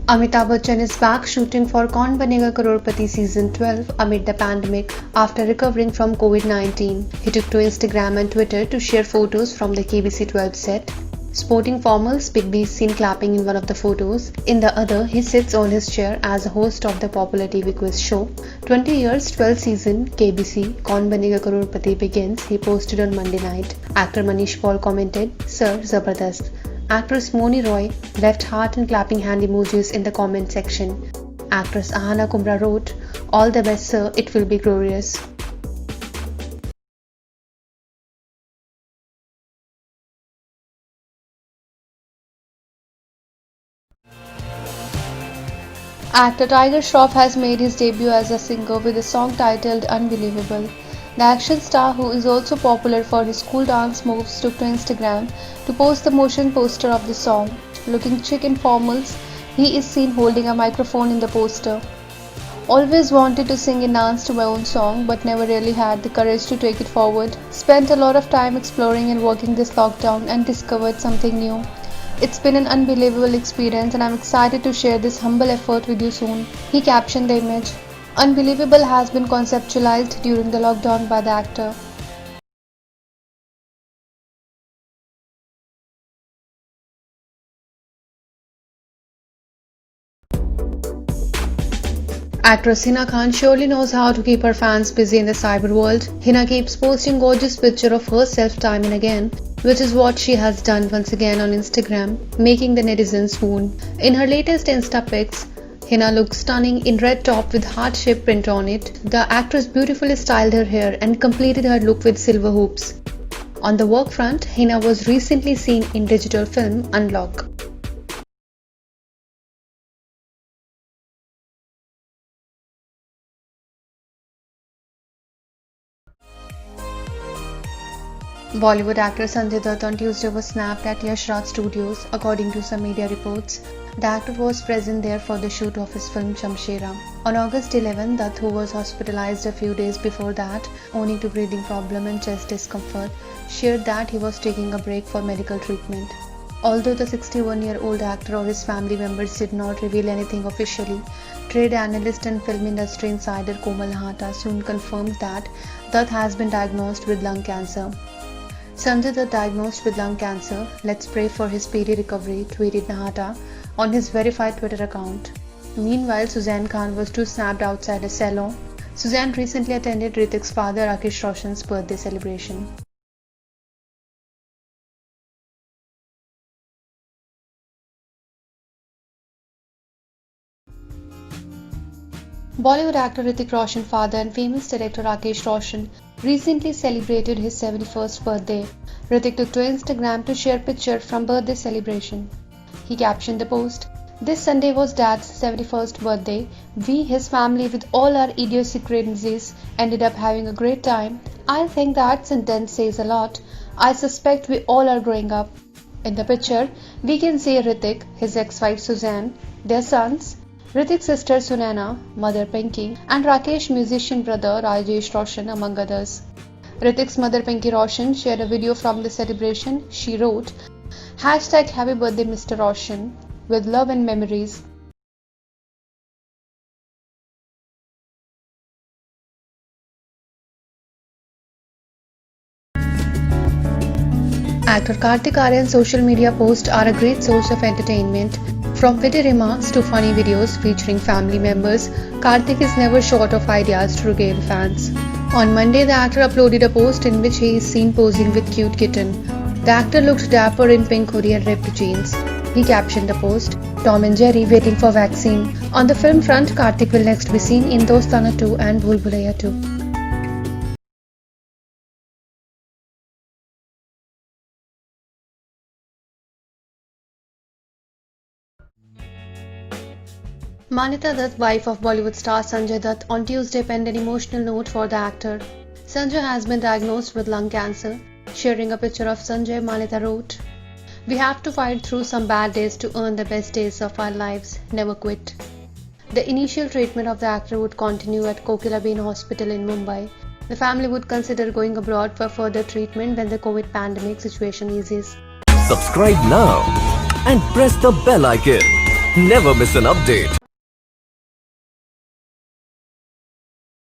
Amitabh Bachchan is back shooting for Kaun Banega Crorepati Season 12 amid the pandemic after recovering from COVID-19. He took to Instagram and Twitter to share photos from the KBC 12 set. Sporting formals, Big B is seen clapping in one of the photos. In the other, he sits on his chair as a host of the popular TV quiz show. 20 years, 12th season, KBC, Kaun Banega Crorepati begins, he posted on Monday night. Actor Manish Paul commented, "Sir, Zabardast." Actress Moni Roy left heart and clapping hand emojis in the comment section. Actress Ahana Kumra wrote, "All the best, sir, it will be glorious." Actor Tiger Shroff has made his debut as a singer with a song titled Unbelievable. The action star, who is also popular for his cool dance moves, took to Instagram to post the motion poster of the song. Looking chic in formals, he is seen holding a microphone in the poster. "Always wanted to sing and dance to my own song, but never really had the courage to take it forward. Spent a lot of time exploring and working this lockdown and discovered something new. It's been an unbelievable experience and I'm excited to share this humble effort with you soon." He captioned the image. Unbelievable has been conceptualized during the lockdown by the actor. Actress Hina Khan surely knows how to keep her fans busy in the cyber world. Hina keeps posting gorgeous pictures of herself time and again, which is what she has done once again on Instagram, making the netizens swoon. In her latest Insta pics, Hina looks stunning in red top with heart-shaped print on it. The actress beautifully styled her hair and completed her look with silver hoops. On the work front, Hina was recently seen in digital film Unlock. Bollywood actor Sanjay Dutt on Tuesday was snapped at Yash Raj Studios, according to some media reports. The actor was present there for the shoot of his film Shamshera. On August 11, Dutt, who was hospitalized a few days before that, owing to breathing problem and chest discomfort, shared that he was taking a break for medical treatment. Although the 61-year-old actor or his family members did not reveal anything officially, trade analyst and film industry insider Komal Nahata soon confirmed that Dutt has been diagnosed with lung cancer. "Sanjay Dutt diagnosed with lung cancer. Let's pray for his speedy recovery," tweeted Nahata on his verified Twitter account. Meanwhile, Suzanne Khan was too snapped outside a salon. Suzanne recently attended Hrithik's father Rakesh Roshan's birthday celebration. Bollywood actor Hrithik Roshan's father and famous director Rakesh Roshan recently celebrated his 71st birthday. Hrithik took to Instagram to share picture from birthday celebration. He captioned the post, "This Sunday was Dad's 71st birthday. We, his family, with all our idiosyncrasies, ended up having a great time. I think that sentence says a lot. I suspect we all are growing up." In the picture, we can see Hrithik, his ex-wife Suzanne, their sons, Hrithik's sister Sunaina, mother Pinky, and Rakesh musician brother Rajesh Roshan, among others. Hrithik's mother Pinky Roshan shared a video from the celebration. She wrote, "Happy birthday Mr. Roshan, with love and memories." Actor Kartik Aaryan's social media posts are a great source of entertainment. From witty remarks to funny videos featuring family members, Kartik is never short of ideas to regale fans. On Monday, the actor uploaded a post in which he is seen posing with cute kitten. The actor looked dapper in pink hoodie and ripped jeans. He captioned the post, "Tom and Jerry waiting for vaccine." On the film front, Kartik will next be seen in Dostana 2 and Bhool Bhulaiya 2. Manyata Dutt, wife of Bollywood star Sanjay Dutt, on Tuesday penned an emotional note for the actor. Sanjay has been diagnosed with lung cancer. Sharing a picture of Sanjay, Manyata wrote, "We have to fight through some bad days to earn the best days of our lives. Never quit." The initial treatment of the actor would continue at Kokilabeen Hospital in Mumbai. The family would consider going abroad for further treatment when the COVID pandemic situation eases. Subscribe now and press the bell icon. Never miss an update.